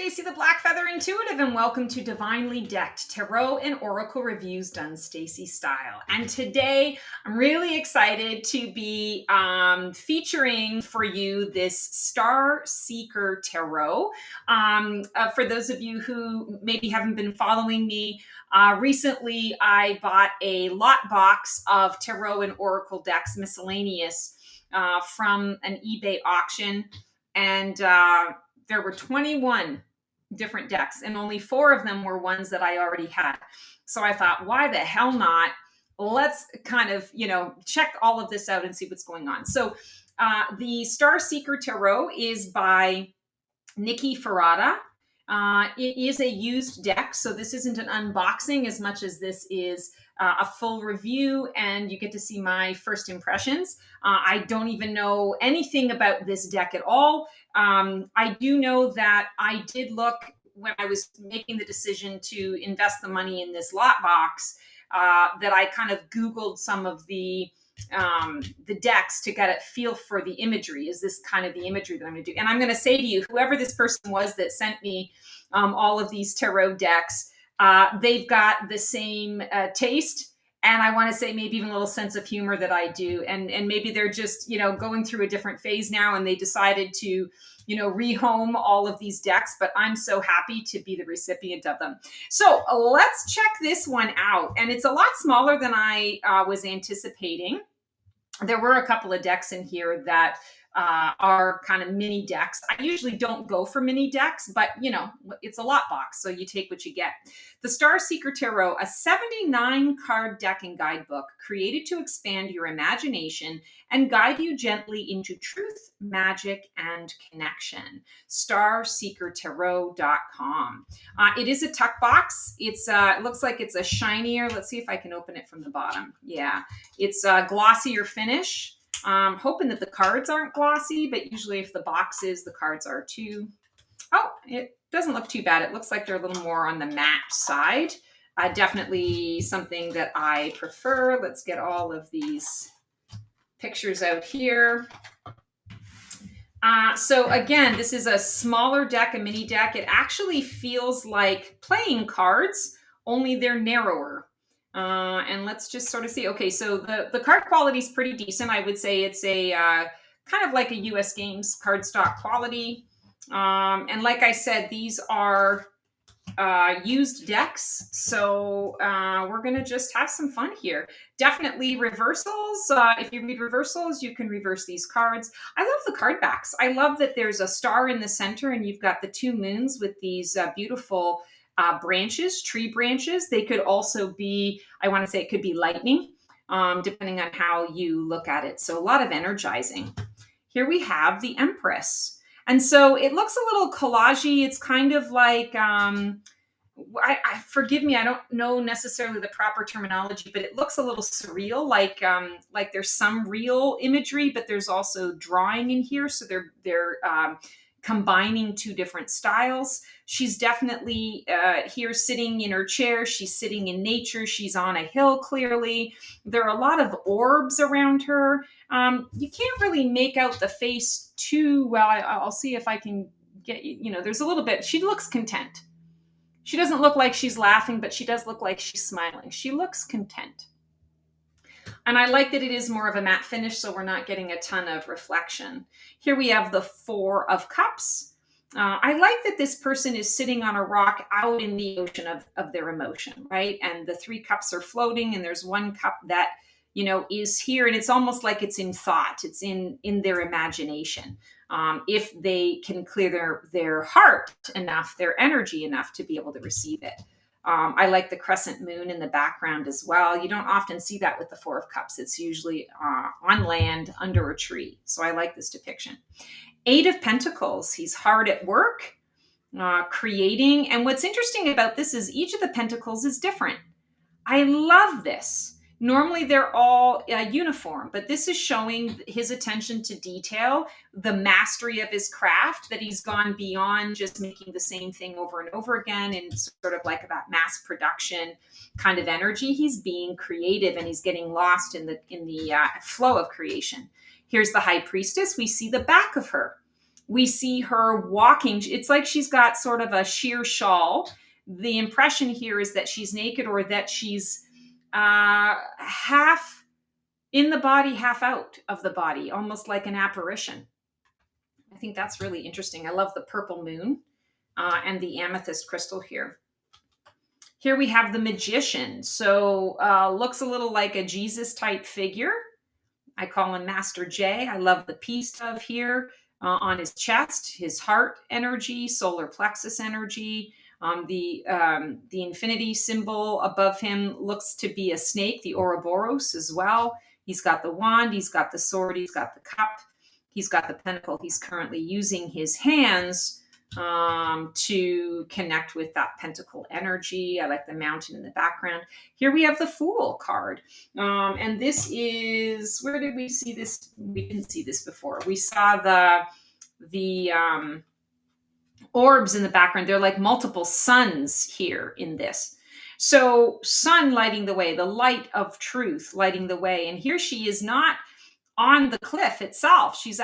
Stacy the Black Feather Intuitive, and welcome to Divinely Decked Tarot and Oracle Reviews done Stacy style. And today I'm really excited to be featuring for you this Star Seeker Tarot. For those of you who maybe haven't been following me, recently I bought a lot box of Tarot and Oracle decks, miscellaneous, from an eBay auction. And there were 21 different decks, and only 4 of them were ones that I already had. So I thought, why the hell not? Let's kind of, check all of this out and see what's going on. So the Star Seeker Tarot is by Nikki Ferrata. It is a used deck, so this isn't an unboxing as much as this is a full review, and you get to see my first impressions. I don't even know anything about this deck at all. I do know that I did look when I was making the decision to invest the money in this lot box, that I kind of Googled some of the decks to get a feel for the imagery. Is this kind of the imagery that I'm going to do? And I'm going to say to you, whoever this person was that sent me all of these tarot decks, they've got the same taste. And I want to say maybe even a little sense of humor that I do. And maybe they're just, going through a different phase now, and they decided to, rehome all of these decks. But I'm so happy to be the recipient of them. So let's check this one out. And it's a lot smaller than I was anticipating. There were a couple of decks in here that are kind of mini decks. I usually don't go for mini decks, but it's a lot box, so you take what you get. The Star Seeker Tarot, a 79 card deck and guidebook created to expand your imagination and guide you gently into truth, magic, and connection. StarSeekerTarot.com. It is a tuck box. It looks like it's a shinier. Let's see if I can open it from the bottom. Yeah, it's a glossier finish. I'm hoping that the cards aren't glossy, but usually if the box is, the cards are too. Oh, it doesn't look too bad. It looks like they're a little more on the matte side. Definitely something that I prefer. Let's get all of these pictures out here. So again, this is a smaller deck, a mini deck. It actually feels like playing cards, only they're narrower. And let's just sort of see. Okay, so the card quality is pretty decent. I would say it's a kind of like a US Games cardstock quality. And like I said, these are used decks. So we're going to just have some fun here. Definitely reversals. If you read reversals, you can reverse these cards. I love the card backs. I love that there's a star in the center, and you've got the 2 moons with these beautiful branches, tree branches. They could also be, I want to say it could be lightning, depending on how you look at it. So a lot of energizing. Here we have the Empress. And so it looks a little collagey. It's kind of like, forgive me, I don't know necessarily the proper terminology, but it looks a little surreal, like there's some real imagery, but there's also drawing in here. So they're combining 2 different styles. She's definitely here sitting in her chair. She's sitting in nature. She's on a hill, clearly. There are a lot of orbs around her. You can't really make out the face too well. I'll see if I can get, there's a little bit. She looks content. She doesn't look like she's laughing, but she does look like she's smiling. She looks content. And I like that it is more of a matte finish, so we're not getting a ton of reflection. Here we have the 4 of Cups. I like that this person is sitting on a rock out in the ocean of their emotion, right? And the 3 cups are floating, and there's 1 cup that, is here, and it's almost like it's in thought. It's in their imagination. If they can clear their heart enough, their energy enough to be able to receive it. I like the crescent moon in the background as well. You don't often see that with the 4 of Cups. It's usually on land under a tree. So I like this depiction. 8 of Pentacles. He's hard at work, creating. And what's interesting about this is each of the pentacles is different. I love this. Normally they're all uniform, but this is showing his attention to detail, the mastery of his craft, that he's gone beyond just making the same thing over and over again and sort of like that mass production kind of energy. He's being creative, and he's getting lost in the flow of creation. Here's the High Priestess. We see the back of her. We see her walking. It's like she's got sort of a sheer shawl. The impression here is that she's naked, or that she's half in the body, half out of the body, almost like an apparition. I think that's really interesting. I love the purple moon and the amethyst crystal here. Here we have the magician. So looks a little like a Jesus type figure. I call him Master J. I love the peace dove here on his chest, his heart energy, solar plexus energy. The infinity symbol above him looks to be a snake, the Ouroboros as well. He's got the wand, he's got the sword, he's got the cup, he's got the pentacle. He's currently using his hands to connect with that pentacle energy. I like the mountain in the background. Here we have the Fool card. And this is, where did we see this? We didn't see this before. We saw the orbs in the background. They're like multiple suns here in this. So sun lighting the way, the light of truth lighting the way. And here she is not on the cliff itself. She's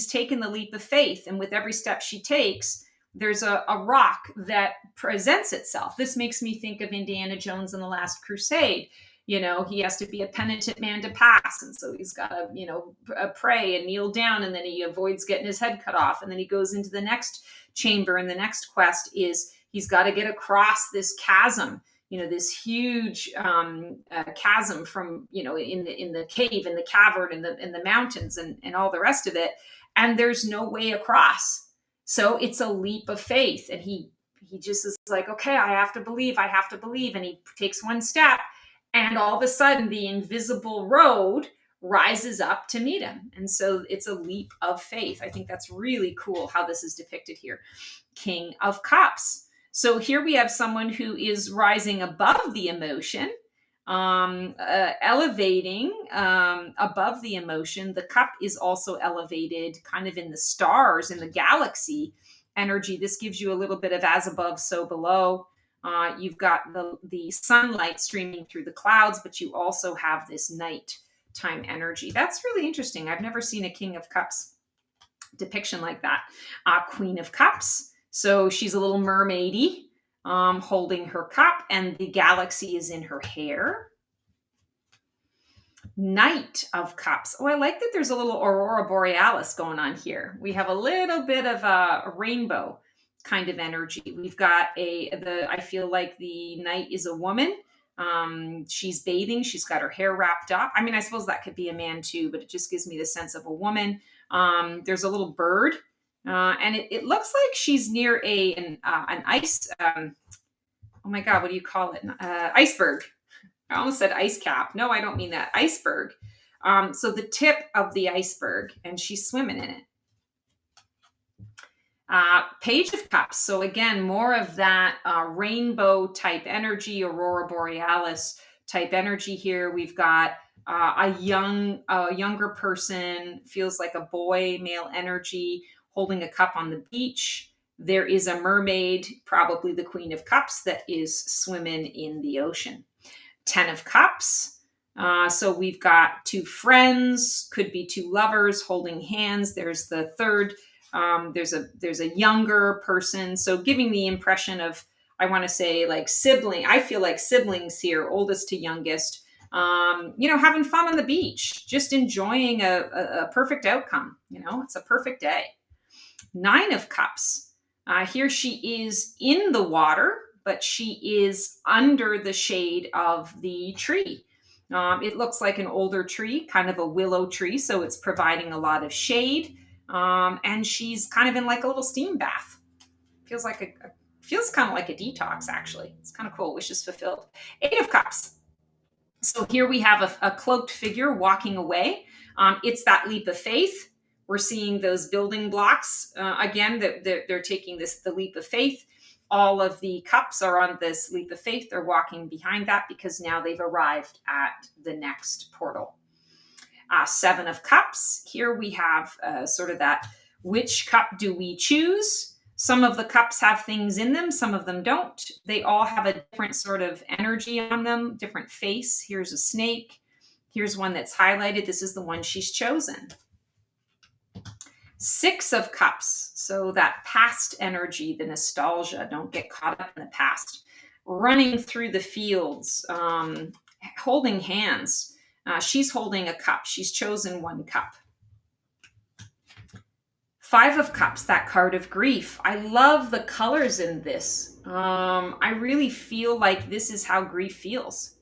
taken the leap of faith. And with every step she takes, there's a rock that presents itself. This makes me think of Indiana Jones and the Last Crusade. You know, he has to be a penitent man to pass. And so he's got to, pray and kneel down, and then he avoids getting his head cut off. And then he goes into the next chamber. And the next quest is he's got to get across this chasm, this huge chasm from, in the cave, in the cavern, in the mountains, and all the rest of it. And there's no way across. So it's a leap of faith. And he just is like, okay, I have to believe. And he takes one step, and all of a sudden the invisible road rises up to meet him. And so it's a leap of faith. I think that's really cool how this is depicted here. King of Cups. So here we have someone who is rising above the emotion, elevating above the emotion. The cup is also elevated kind of in the stars, in the galaxy energy. This gives you a little bit of as above, so below. You've got the sunlight streaming through the clouds, but you also have this nighttime energy. That's really interesting. I've never seen a King of Cups depiction like that. Queen of Cups. So she's a little mermaidy, holding her cup, and the galaxy is in her hair. Knight of Cups. Oh, I like that there's a little aurora borealis going on here. We have a little bit of a rainbow kind of energy. We've got I feel like the knight is a woman. She's bathing. She's got her hair wrapped up. I mean, I suppose that could be a man too, but it just gives me the sense of a woman. There's a little bird. And it looks like she's near an ice. Oh my God, what do you call it? Iceberg. I almost said ice cap. No, I don't mean that. Iceberg. So the tip of the iceberg, and she's swimming in it. Page of Cups. So again, more of that rainbow type energy, aurora borealis type energy here. We've got a younger person, feels like a boy, male energy, holding a cup on the beach. There is a mermaid, probably the Queen of Cups, that is swimming in the ocean. 10 of Cups. So we've got two friends, could be two lovers holding hands. There's the third. There's a younger person. So giving the impression of, I want to say, like sibling. I feel like siblings here, oldest to youngest. Having fun on the beach, just enjoying a perfect outcome. It's a perfect day. 9 of Cups. Here she is in the water, but she is under the shade of the tree. It looks like an older tree, kind of a willow tree, so it's providing a lot of shade. And she's kind of in like a little steam bath. Feels kind of like a detox, actually. It's kind of cool. Wishes fulfilled. 8 of Cups. So here we have a cloaked figure walking away. It's that leap of faith. We're seeing those building blocks. Again, they're taking the leap of faith. All of the cups are on this leap of faith. They're walking behind that because now they've arrived at the next portal. 7 of Cups. Here we have sort of that, which cup do we choose? Some of the cups have things in them. Some of them don't. They all have a different sort of energy on them, different face. Here's a snake. Here's one that's highlighted. This is the one she's chosen. Six of Cups. So that past energy, the nostalgia, don't get caught up in the past. Running through the fields, holding hands. She's holding a cup. She's chosen one cup. Five of Cups, that card of grief. I love the colors in this. I really feel like this is how grief feels.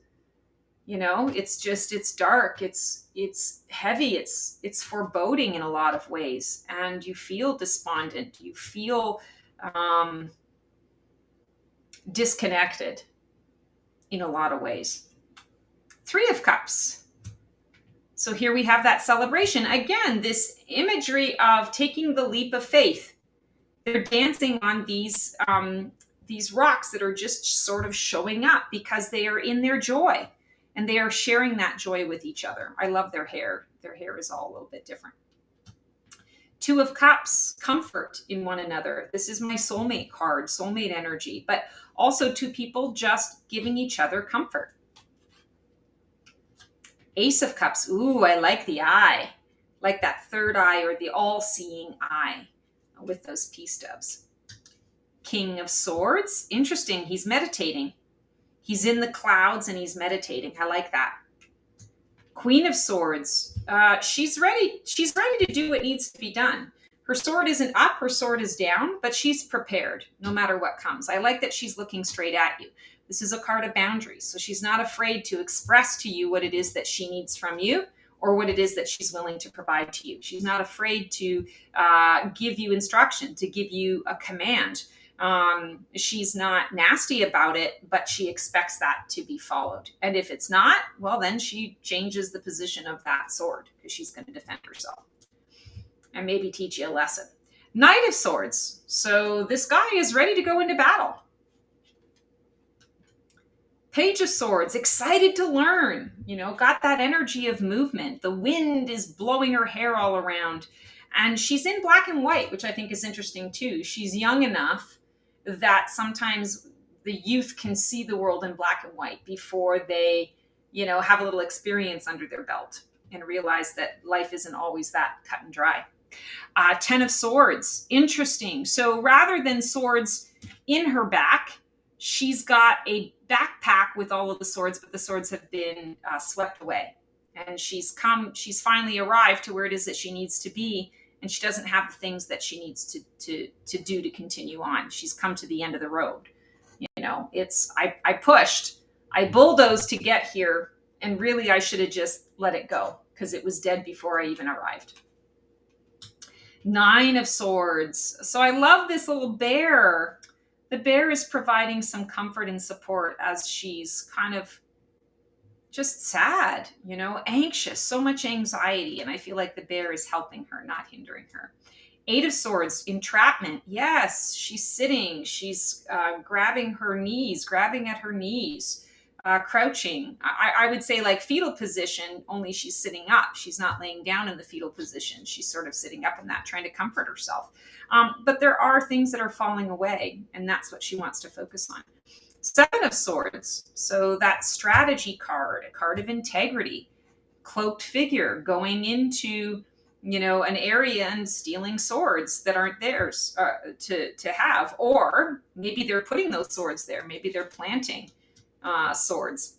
You know, it's dark, it's heavy, it's foreboding in a lot of ways, and you feel despondent, you feel um, disconnected in a lot of ways. Three of Cups. So here we have that celebration again, this imagery of taking the leap of faith. They're dancing on these rocks that are just sort of showing up because they are in their joy and they are sharing that joy with each other. I love their hair. Their hair is all a little bit different. Two of Cups, comfort in one another. This is my soulmate card, soulmate energy, but also two people just giving each other comfort. Ace of Cups. Ooh, I like the eye, like that third eye or the all-seeing eye with those peace doves. King of Swords. Interesting. He's meditating. He's in the clouds and he's meditating. I like that. Queen of Swords. She's ready. She's ready to do what needs to be done. Her sword isn't up, her sword is down, but she's prepared no matter what comes. I like that she's looking straight at you. This is a card of boundaries. So she's not afraid to express to you what it is that she needs from you or what it is that she's willing to provide to you. She's not afraid to give you instruction, to give you a command. She's not nasty about it, but she expects that to be followed. And if it's not, well, then she changes the position of that sword because she's going to defend herself and maybe teach you a lesson. Knight of Swords. So this guy is ready to go into battle. Page of Swords, excited to learn, you know, got that energy of movement. The wind is blowing her hair all around. And she's in black and white, which I think is interesting too. She's young enough that sometimes the youth can see the world in black and white before they, you know, have a little experience under their belt and realize that life isn't always that cut and dry. Ten of Swords, interesting. So rather than swords in her back, she's got a backpack with all of the swords, but the swords have been swept away. And she's finally arrived to where it is that she needs to be. And she doesn't have the things that she needs to do to continue on. She's come to the end of the road. You know, I pushed, I bulldozed to get here. And really, I should have just let it go because it was dead before I even arrived. Nine of Swords. So I love this little bear. The bear is providing some comfort and support as she's kind of just sad, you know, anxious, so much anxiety. And I feel like the bear is helping her, not hindering her. Eight of Swords, entrapment. Yes, she's sitting. She's grabbing at her knees, crouching. I would say like fetal position, only she's sitting up. She's not laying down in the fetal position. She's sort of sitting up in that, trying to comfort herself. But there are things that are falling away, and that's what she wants to focus on. Seven of Swords. So that strategy card, a card of integrity, cloaked figure going into, you know, an area and stealing swords that aren't theirs to have. Or maybe they're putting those swords there. Maybe they're planting swords.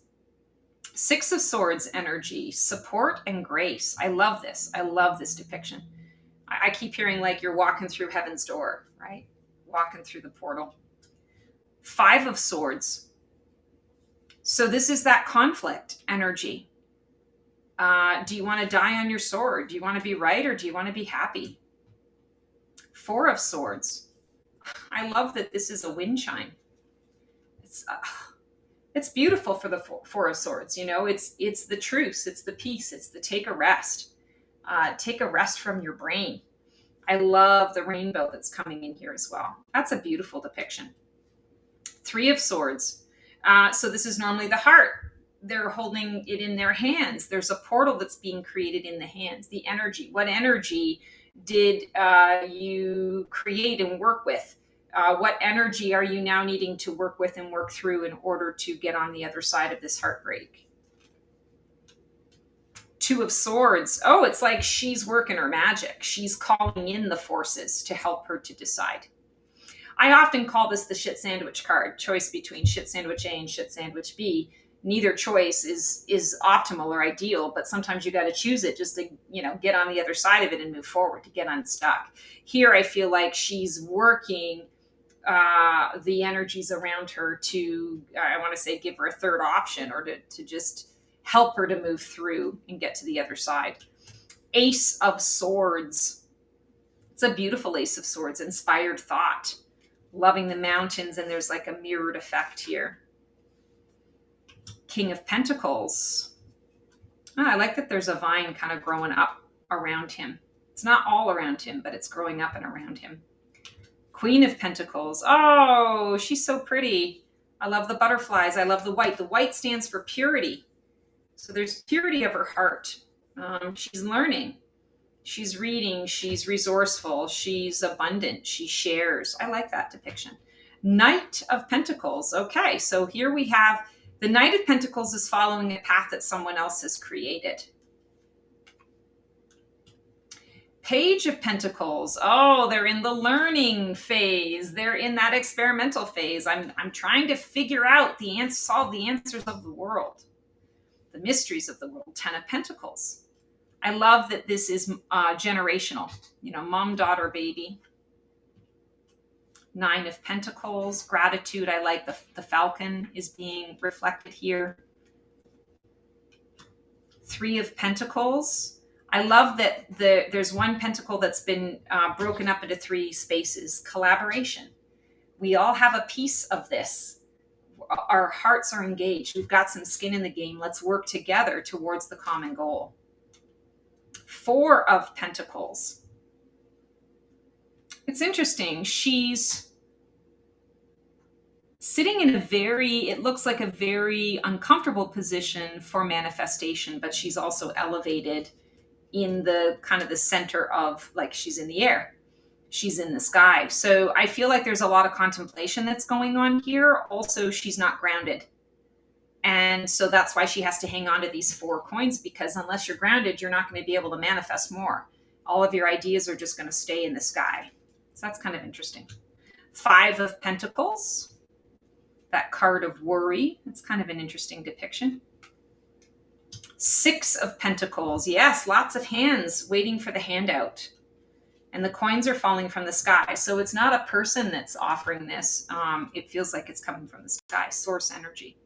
Six of Swords energy, support and grace. I love this. I love this depiction. I keep hearing like you're walking through heaven's door, right? Walking through the portal. Five of Swords. So this is that conflict energy. Do you want to die on your sword? Do you want to be right or do you want to be happy? Four of Swords. I love that this is a wind chime. It's beautiful for the Four of Swords. You know, it's the truce, it's the peace, it's the take a rest. Take a rest from your brain. I love the rainbow that's coming in here as well. That's a beautiful depiction. Three of Swords. So this is normally the heart. They're holding it in their hands. There's a portal that's being created in the hands. The energy. What energy did you create and work with? What energy are you now needing to work with and work through in order to get on the other side of this heartbreak? Two of Swords. Oh, it's like she's working her magic. She's calling in the forces to help her to decide. I often call this the shit sandwich card, choice between shit sandwich A and shit sandwich B. Neither choice is optimal or ideal, but sometimes you got to choose it just to, get on the other side of it and move forward, to get unstuck. Here, I feel like she's working the energies around her to, I want to say, give her a third option, or to just help her to move through and get to the other side. Ace of Swords. It's a beautiful Ace of Swords, inspired thought, loving the mountains, and there's like a mirrored effect here. King of Pentacles. Oh, I like that there's a vine kind of growing up around him. It's not all around him, but it's growing up and around him. Queen of Pentacles. Oh, she's so pretty. I love the butterflies. I love the white. The white stands for purity. So there's purity of her heart. She's learning. She's reading. She's resourceful. She's abundant. She shares. I like that depiction. Knight of Pentacles. Okay, so here we have the Knight of Pentacles is following a path that someone else has created. Page of Pentacles. Oh, they're in the learning phase. They're in that experimental phase. I'm trying to figure out solve the answers of the world, the mysteries of the world. Ten of Pentacles. I love that this is generational. Mom, daughter, baby. Nine of Pentacles. Gratitude. I like the falcon is being reflected here. Three of Pentacles. I love that there's one pentacle that's been broken up into three spaces. Collaboration. We all have a piece of this. Our hearts are engaged. We've got some skin in the game. Let's work together towards the common goal. Four of Pentacles. It's interesting. She's sitting in it looks like a very uncomfortable position for manifestation, but she's also elevated in the kind of the center of, like, she's in the air. She's in the sky. So I feel like there's a lot of contemplation that's going on here. Also, she's not grounded. And so that's why she has to hang on to these four coins, because unless you're grounded, you're not going to be able to manifest more. All of your ideas are just going to stay in the sky. So that's kind of interesting. Five of Pentacles. That card of worry. It's kind of an interesting depiction. Six of Pentacles. Yes, lots of hands waiting for the handout. And the coins are falling from the sky. So it's not a person that's offering this. It feels like it's coming from the sky. Source energy.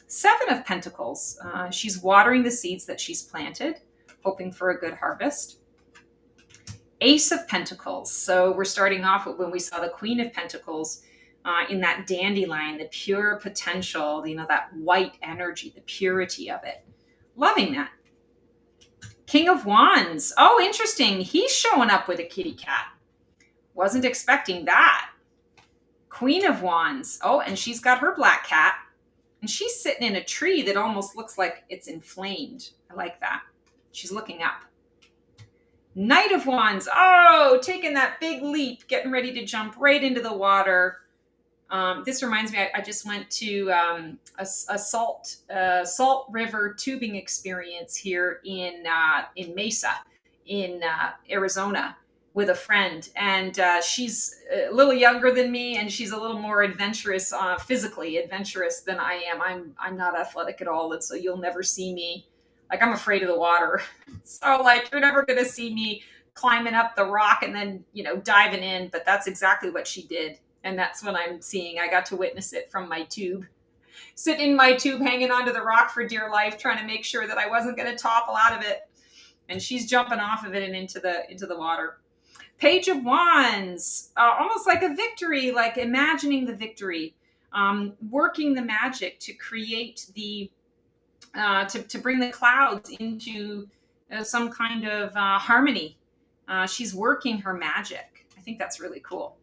Seven of Pentacles. She's watering the seeds that she's planted, hoping for a good harvest. Ace of Pentacles. So we're starting off with when we saw the Queen of Pentacles in that dandelion, the pure potential, that white energy, the purity of it. Loving that. King of Wands. Oh, interesting. He's showing up with a kitty cat. Wasn't expecting that. Queen of Wands. Oh, and she's got her black cat. And she's sitting in a tree that almost looks like it's inflamed. I like that. She's looking up. Knight of Wands. Oh, taking that big leap, getting ready to jump right into the water. This reminds me, I just went to a salt river tubing experience here in Mesa, in Arizona, with a friend. And she's a little younger than me, and she's a little more adventurous, physically adventurous than I am. I'm not athletic at all, and so you'll never see me. Like, I'm afraid of the water. So, like, you're never going to see me climbing up the rock and then, diving in. But that's exactly what she did. And that's what I'm seeing. I got to witness it from my tube. Sitting in my tube, hanging onto the rock for dear life, trying to make sure that I wasn't going to topple out of it. And she's jumping off of it and into the water. Page of Wands. Almost like a victory, like imagining the victory. Working the magic to create to bring the clouds into some kind of harmony. She's working her magic. I think that's really cool.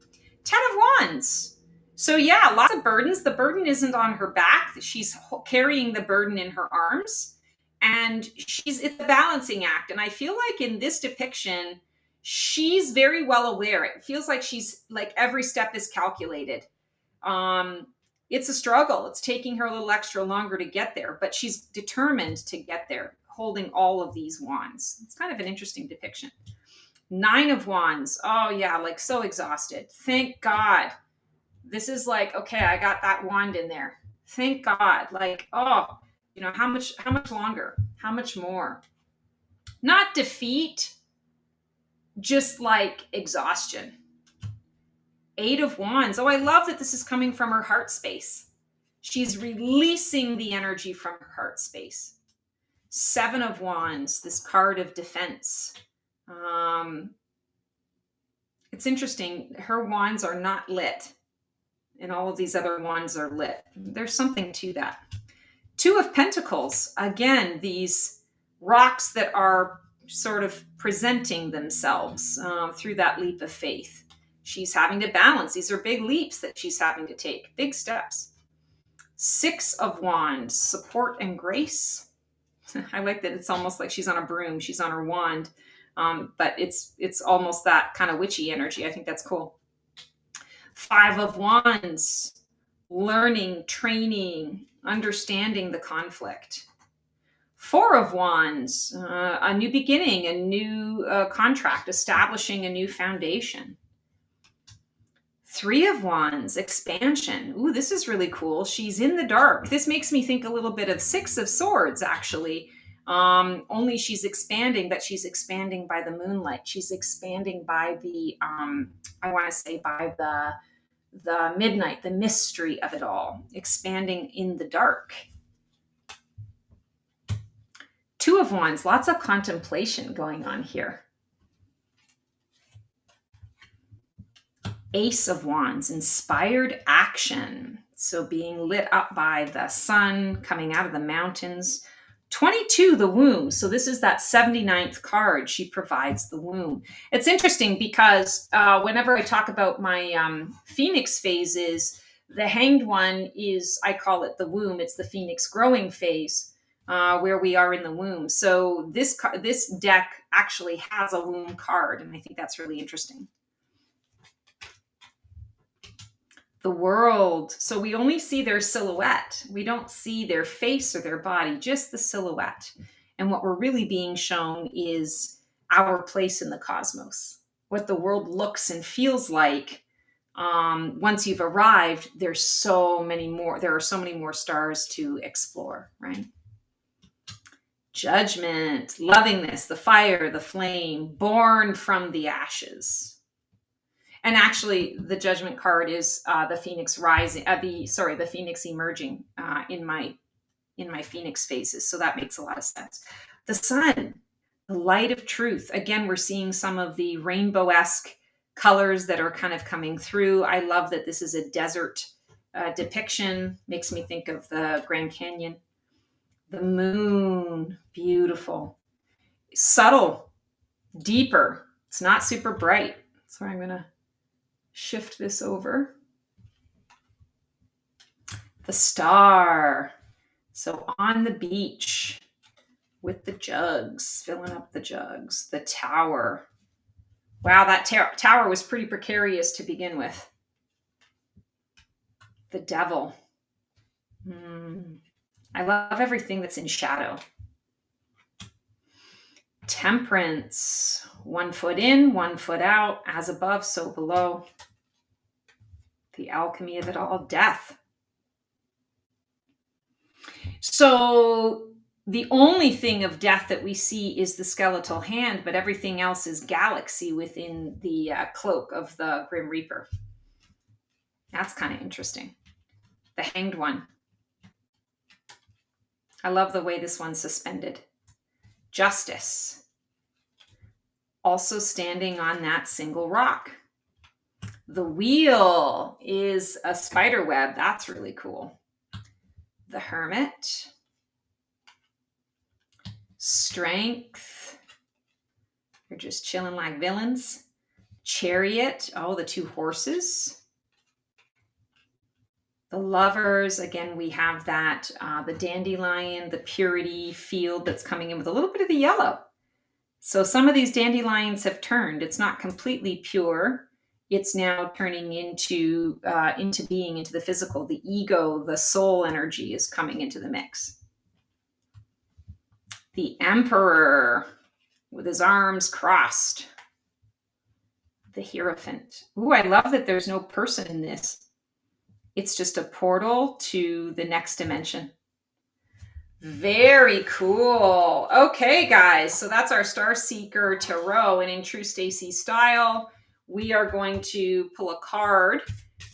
10 of Wands. So yeah, lots of burdens. The burden isn't on her back. She's carrying the burden in her arms. And it's a balancing act. And I feel like in this depiction, she's very well aware. It feels like she's like every step is calculated. It's a struggle. It's taking her a little extra longer to get there, but she's determined to get there. holding all of these wands. It's kind of an interesting depiction. 9 of Wands. Oh yeah, like so exhausted. Thank God. This is like, okay, I got that wand in there. Thank God. Like, oh, how much longer? How much more? Not defeat, just like exhaustion. 8 of Wands. Oh, I love that this is coming from her heart space. She's releasing the energy from her heart space. 7 of Wands, this card of defense. It's interesting. Her wands are not lit, and all of these other wands are lit. There's something to that. 2 of Pentacles. Again, these rocks that are sort of presenting themselves through that leap of faith. She's having to balance. These are big leaps that she's having to take, big steps. 6 of Wands, support and grace. I like that it's almost like she's on a broom. She's on her wand. But it's almost that kind of witchy energy. I think that's cool. 5 of Wands, learning, training, understanding the conflict. 4 of Wands, a new beginning, a new contract, establishing a new foundation. 3 of Wands, expansion. Ooh, this is really cool. She's in the dark. This makes me think a little bit of 6 of Swords, actually. Only she's expanding, but she's expanding by the moonlight. She's expanding by the, I want to say by the midnight, the mystery of it all, expanding in the dark. 2 of Wands, lots of contemplation going on here. Ace of Wands, inspired action. So being lit up by the sun coming out of the mountains. 22, the womb. So this is that 79th card. She provides the womb. It's interesting because whenever I talk about my Phoenix phases, the hanged one is, I call it the womb. It's the Phoenix growing phase where we are in the womb. So this deck actually has a womb card, and I think that's really interesting. The world. So we only see their silhouette. We don't see their face or their body, just the silhouette. And what we're really being shown is our place in the cosmos, what the world looks and feels like. Once you've arrived, there are so many more stars to explore, right? Judgment, lovingness, the fire, the flame, born from the ashes. And actually, the Judgment card is the Phoenix rising, the Phoenix emerging in my Phoenix phases. So that makes a lot of sense. The sun, the light of truth. Again, we're seeing some of the rainbow-esque colors that are kind of coming through. I love that this is a desert depiction. Makes me think of the Grand Canyon. The moon, beautiful, subtle, deeper. It's not super bright. So I'm gonna shift this over. The star. So on the beach with the jugs, filling up the jugs. The tower. Wow, that tower was pretty precarious to begin with. The devil. I love everything that's in shadow. Temperance. 1 foot in, 1 foot out, as above, so below. The alchemy of it all. Death. So the only thing of death that we see is the skeletal hand, but everything else is galaxy within the cloak of the Grim Reaper. That's kind of interesting. The hanged one. I love the way this one's suspended. Justice. Also standing on that single rock. The wheel is a spider web. That's really cool. The hermit. Strength. They're just chilling like villains. Chariot. Oh, the 2 horses. The lovers. Again, we have that, the dandelion, the purity field that's coming in with a little bit of the yellow. So some of these dandelions have turned. It's not completely pure. It's now turning into being, into the physical. The ego, the soul energy is coming into the mix. The Emperor with his arms crossed. The Hierophant. Ooh, I love that there's no person in this. It's just a portal to the next dimension. Very cool. Okay, guys. So that's our Star Seeker Tarot. And in true Stacey style, we are going to pull a card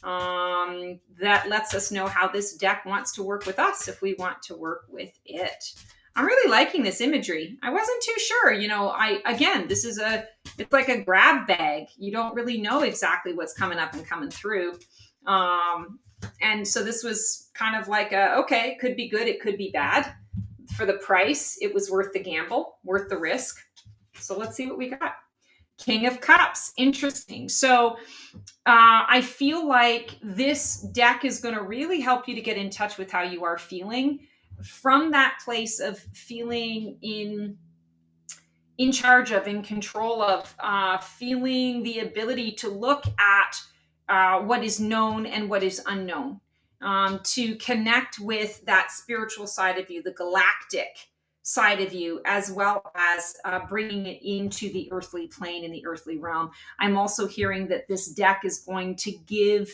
that lets us know how this deck wants to work with us if we want to work with it. I'm really liking this imagery. I wasn't too sure. It's like a grab bag. You don't really know exactly what's coming up and coming through. And so this was kind of like okay, it could be good, it could be bad. For the price, it was worth the gamble, worth the risk. So let's see what we got. King of Cups, interesting. So I feel like this deck is going to really help you to get in touch with how you are feeling from that place of feeling in charge of, in control of, feeling the ability to look at what is known and what is unknown, to connect with that spiritual side of you, the galactic side of you, as well as bringing it into the earthly plane and the earthly realm. I'm also hearing that this deck is going to give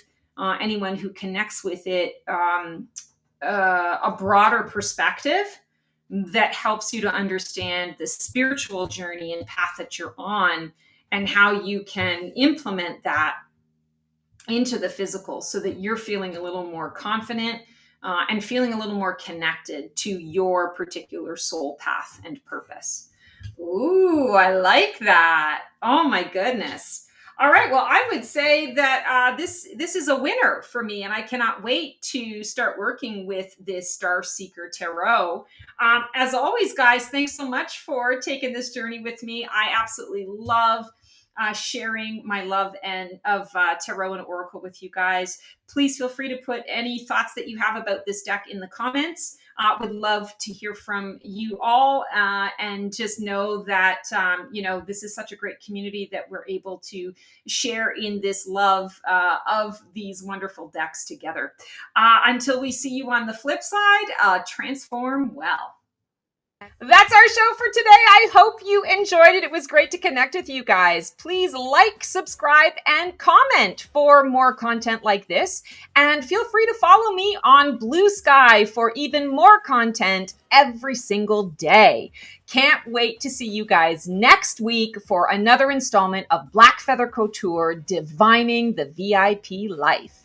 anyone who connects with it a broader perspective that helps you to understand the spiritual journey and path that you're on and how you can implement that into the physical so that you're feeling a little more confident and feeling a little more connected to your particular soul path and purpose. Ooh, I like that. Oh my goodness. All right. Well, I would say that this is a winner for me, and I cannot wait to start working with this Star Seeker Tarot. As always, guys, thanks so much for taking this journey with me. I absolutely love sharing my love of tarot and oracle with you guys. Please feel free to put any thoughts that you have about this deck in the comments. Would love to hear from you all, and just know that this is such a great community that we're able to share in this love of these wonderful decks together. Until we see you on the flip side, transform well. That's our show for today. I hope you enjoyed it. It was great to connect with you guys. Please like, subscribe, and comment for more content like this. And feel free to follow me on Blue Sky for even more content every single day. Can't wait to see you guys next week for another installment of Black Feather Couture, Divining the VIP Life.